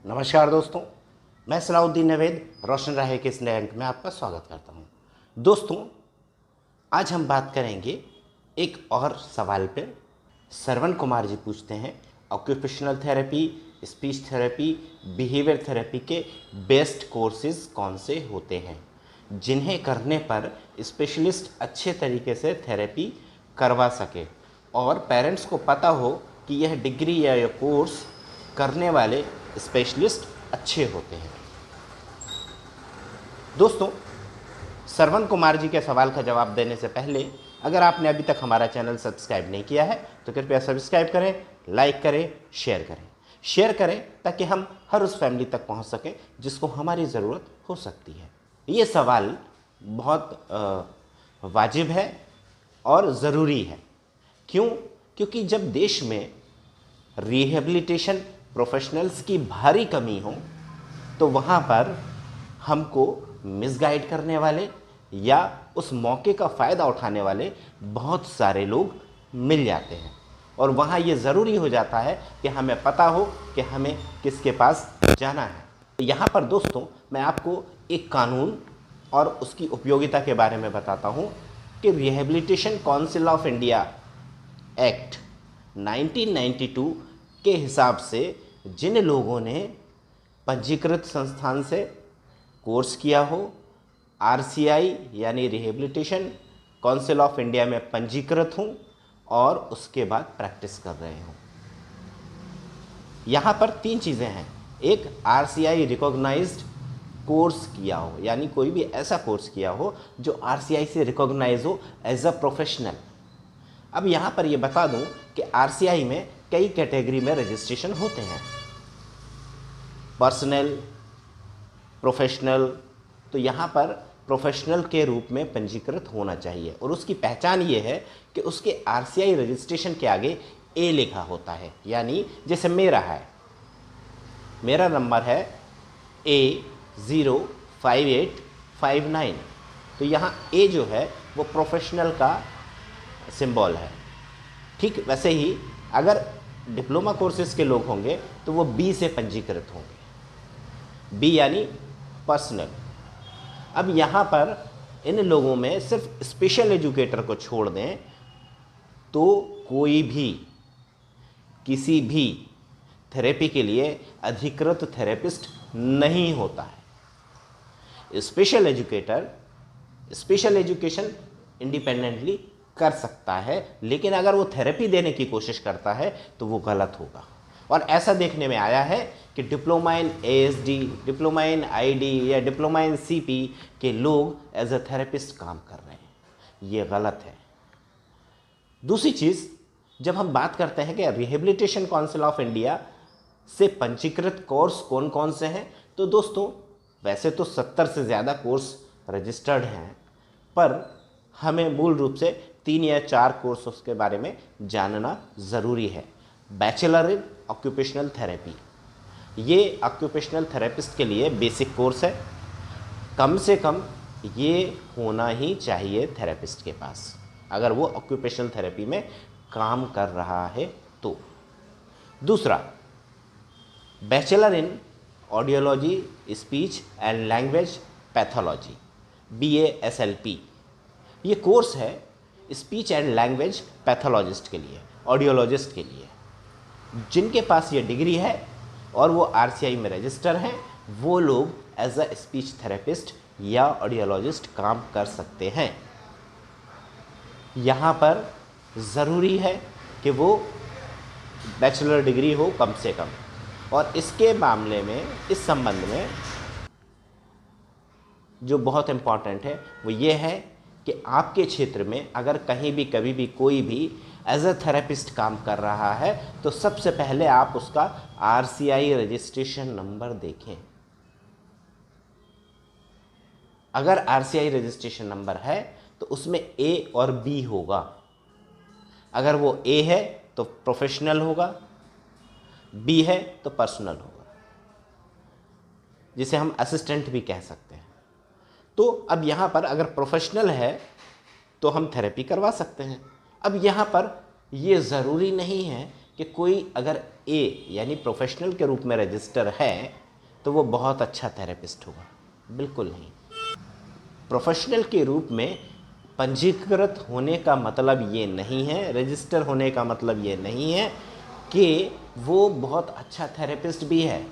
नमस्कार दोस्तों, मैं सलाउद्दीन नवेद रोशन राहे के इस नए अंक में आपका स्वागत करता हूं। दोस्तों, आज हम बात करेंगे एक और सवाल पे। श्रवण कुमार जी पूछते हैं, occupational therapy, speech therapy, behaviour therapy के बेस्ट कोर्सेज कौन से होते हैं जिन्हें करने पर स्पेशलिस्ट अच्छे तरीके से थेरेपी करवा सके और पेरेंट्स को पता हो कि यह डिग्री या यह कोर्स करने वाले स्पेशलिस्ट अच्छे होते हैं। दोस्तों, श्रवण कुमार जी के सवाल का जवाब देने से पहले अगर आपने अभी तक हमारा चैनल सब्सक्राइब नहीं किया है तो कृपया सब्सक्राइब करें, लाइक करें, शेयर करें ताकि हम हर उस फैमिली तक पहुंच सकें जिसको हमारी ज़रूरत हो सकती है। ये सवाल बहुत वाजिब है और ज़रूरी है। क्यों? क्योंकि जब देश में रिहेबिलिटेशन प्रोफेशनल्स की भारी कमी हो तो वहाँ पर हमको मिसगाइड करने वाले या उस मौके का फ़ायदा उठाने वाले बहुत सारे लोग मिल जाते हैं और वहाँ ये ज़रूरी हो जाता है कि हमें पता हो कि हमें किसके पास जाना है। यहाँ पर दोस्तों मैं आपको एक कानून और उसकी उपयोगिता के बारे में बताता हूँ कि rehabilitation council of India act 1992 के हिसाब से जिन लोगों ने पंजीकृत संस्थान से कोर्स किया हो, आरसीआई यानी रिहेबिलिटेशन काउंसिल ऑफ इंडिया में पंजीकृत हों और उसके बाद प्रैक्टिस कर रहे हों। यहाँ पर 3 चीज़ें हैं। एक, आरसीआई रिकॉग्नाइज्ड कोर्स किया हो, यानी कोई भी ऐसा कोर्स किया हो जो आरसीआई से रिकॉग्नाइज हो एज अ प्रोफेशनल। अब यहाँ पर ये बता दूँ कि आरसीआई में कई कैटेगरी में रजिस्ट्रेशन होते हैं, पर्सनल, प्रोफेशनल। तो यहाँ पर प्रोफेशनल के रूप में पंजीकृत होना चाहिए और उसकी पहचान ये है कि उसके आरसीआई रजिस्ट्रेशन के आगे ए लिखा होता है। यानी जैसे मेरा है, मेरा नंबर है A05859, तो यहाँ ए जो है वो प्रोफेशनल का सिंबल है। ठीक वैसे ही अगर डिप्लोमा कोर्सेज के लोग होंगे तो वो बी से पंजीकृत होंगे, बी यानी पर्सनल। अब यहाँ पर इन लोगों में सिर्फ स्पेशल एजुकेटर को छोड़ दें तो कोई भी किसी भी थेरेपी के लिए अधिकृत थेरेपिस्ट नहीं होता है। Special educator special education independently कर सकता है, लेकिन अगर वो थेरेपी देने की कोशिश करता है तो वो गलत होगा। और ऐसा देखने में आया है कि diploma in ASD, diploma in ID या डिप्लोमा इन सीपी के लोग एज अ थेरेपिस्ट काम कर रहे हैं। ये गलत है। दूसरी चीज़, जब हम बात करते हैं कि रिहेबिलिटेशन काउंसिल ऑफ इंडिया से पंजीकृत कोर्स कौन कौन से हैं, तो दोस्तों वैसे तो 70 से ज़्यादा कोर्स रजिस्टर्ड हैं, पर हमें मूल रूप से 3 या 4 कोर्स उसके बारे में जानना ज़रूरी है। बैचलर इन ऑक्यूपेशनल थेरेपी, ये ऑक्यूपेशनल थेरेपिस्ट के लिए बेसिक कोर्स है। कम से कम ये होना ही चाहिए थेरेपिस्ट के पास अगर वो ऑक्यूपेशनल थेरेपी में काम कर रहा है तो। दूसरा, bachelor in audiology, speech and language pathology, BASLP, ये कोर्स है स्पीच एंड लैंग्वेज पैथोलॉजिस्ट के लिए, ऑडियोलॉजिस्ट के लिए। जिनके पास ये डिग्री है और वो आरसीआई में रजिस्टर हैं, वो लोग एज अ स्पीच थेरेपिस्ट या ऑडियोलॉजिस्ट काम कर सकते हैं। यहाँ पर ज़रूरी है कि वो बैचलर डिग्री हो कम से कम। और इसके मामले में, इस संबंध में जो बहुत इम्पॉर्टेंट है वो ये है कि आपके क्षेत्र में अगर कहीं भी कभी भी कोई भी एज अ थेरेपिस्ट काम कर रहा है तो सबसे पहले आप उसका आरसीआई रजिस्ट्रेशन नंबर देखें। अगर आरसीआई रजिस्ट्रेशन नंबर है तो उसमें ए और बी होगा। अगर वो ए है तो प्रोफेशनल होगा, बी है तो पर्सनल होगा, जिसे हम असिस्टेंट भी कह सकते हैं। तो अब यहाँ पर अगर प्रोफेशनल है तो हम थेरेपी करवा सकते हैं। अब यहाँ पर ये ज़रूरी नहीं है कि कोई अगर ए यानी प्रोफेशनल के रूप में रजिस्टर है तो वो बहुत अच्छा थेरेपिस्ट होगा, बिल्कुल नहीं। प्रोफेशनल के रूप में पंजीकृत होने का मतलब ये नहीं है, रजिस्टर होने का मतलब ये नहीं है कि वो बहुत अच्छा थेरेपिस्ट भी है।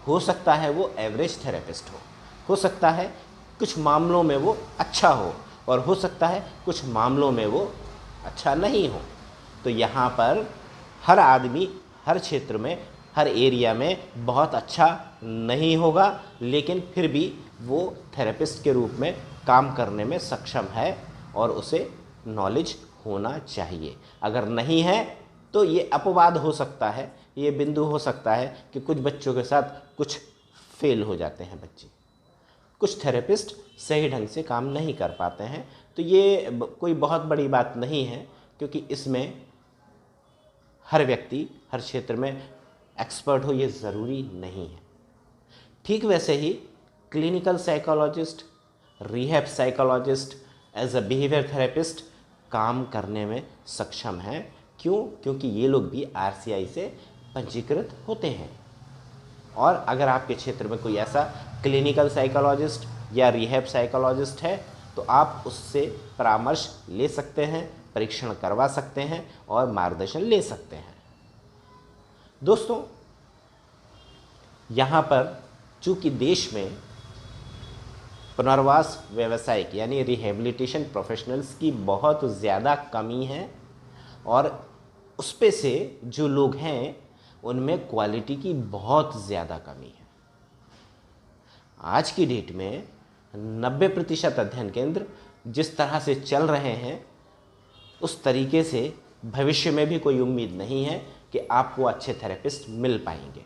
हो सकता है वो एवरेज थेरेपिस्ट हो सकता है कुछ मामलों में वो अच्छा हो, और हो सकता है कुछ मामलों में वो अच्छा नहीं हो। तो यहाँ पर हर आदमी हर क्षेत्र में, हर एरिया में बहुत अच्छा नहीं होगा, लेकिन फिर भी वो थेरेपिस्ट के रूप में काम करने में सक्षम है और उसे नॉलेज होना चाहिए। अगर नहीं है तो ये अपवाद हो सकता है, ये बिंदु हो सकता है कि कुछ बच्चों के साथ कुछ फेल हो जाते हैं बच्चे, कुछ थेरेपिस्ट सही ढंग से काम नहीं कर पाते हैं। तो ये कोई बहुत बड़ी बात नहीं है, क्योंकि इसमें हर व्यक्ति हर क्षेत्र में एक्सपर्ट हो ये ज़रूरी नहीं है। ठीक वैसे ही clinical psychologist, rehab psychologist, as a behaviour therapist काम करने में सक्षम हैं। क्यों? क्योंकि ये लोग भी RCI से पंजीकृत होते हैं। और अगर आपके क्षेत्र में कोई ऐसा क्लिनिकल साइकोलॉजिस्ट या रिहैब साइकोलॉजिस्ट है तो आप उससे परामर्श ले सकते हैं, परीक्षण करवा सकते हैं और मार्गदर्शन ले सकते हैं। दोस्तों, यहाँ पर चूँकि देश में पुनर्वास व्यावसायिक यानी रिहेबिलिटेशन प्रोफेशनल्स की बहुत ज़्यादा कमी है, और उस पे से जो लोग हैं उनमें क्वालिटी की बहुत ज़्यादा कमी है। आज की डेट में 90% अध्ययन केंद्र जिस तरह से चल रहे हैं उस तरीके से भविष्य में भी कोई उम्मीद नहीं है कि आपको अच्छे थेरेपिस्ट मिल पाएंगे।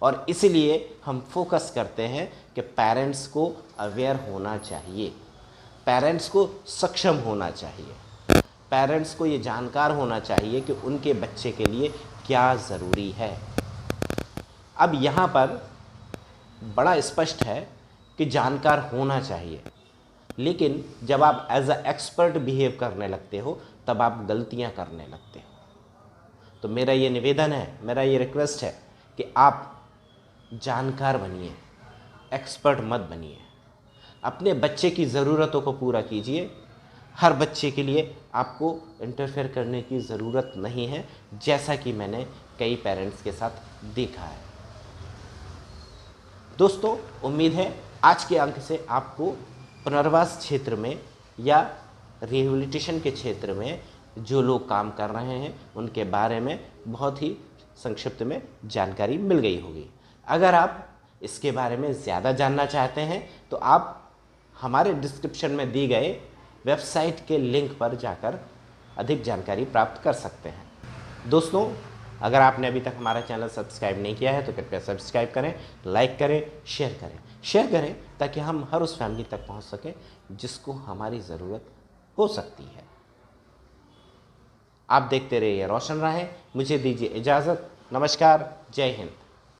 और इसलिए हम फोकस करते हैं कि पेरेंट्स को अवेयर होना चाहिए, पेरेंट्स को सक्षम होना चाहिए, पेरेंट्स को ये जानकार होना चाहिए कि उनके बच्चे के लिए क्या ज़रूरी है। अब यहाँ पर बड़ा स्पष्ट है कि जानकार होना चाहिए, लेकिन जब आप एज अ एक्सपर्ट बिहेव करने लगते हो तब आप गलतियाँ करने लगते हो। तो मेरा ये निवेदन है, मेरा ये रिक्वेस्ट है कि आप जानकार बनिए, एक्सपर्ट मत बनिए। अपने बच्चे की ज़रूरतों को पूरा कीजिए। हर बच्चे के लिए आपको इंटरफेयर करने की ज़रूरत नहीं है, जैसा कि मैंने कई पेरेंट्स के साथ देखा है। दोस्तों, उम्मीद है आज के अंक से आपको पुनर्वास क्षेत्र में या रिहेबिलिटेशन के क्षेत्र में जो लोग काम कर रहे हैं उनके बारे में बहुत ही संक्षिप्त में जानकारी मिल गई होगी। अगर आप इसके बारे में ज़्यादा जानना चाहते हैं तो आप हमारे डिस्क्रिप्शन में दी गए वेबसाइट के लिंक पर जाकर अधिक जानकारी प्राप्त कर सकते हैं। दोस्तों, अगर आपने अभी तक हमारा चैनल सब्सक्राइब नहीं किया है तो कृपया सब्सक्राइब करें, लाइक करें, शेयर करें ताकि हम हर उस फैमिली तक पहुंच सकें जिसको हमारी ज़रूरत हो सकती है। आप देखते रहिए रोशन राहें। मुझे दीजिए इजाज़त। नमस्कार, जय हिंद।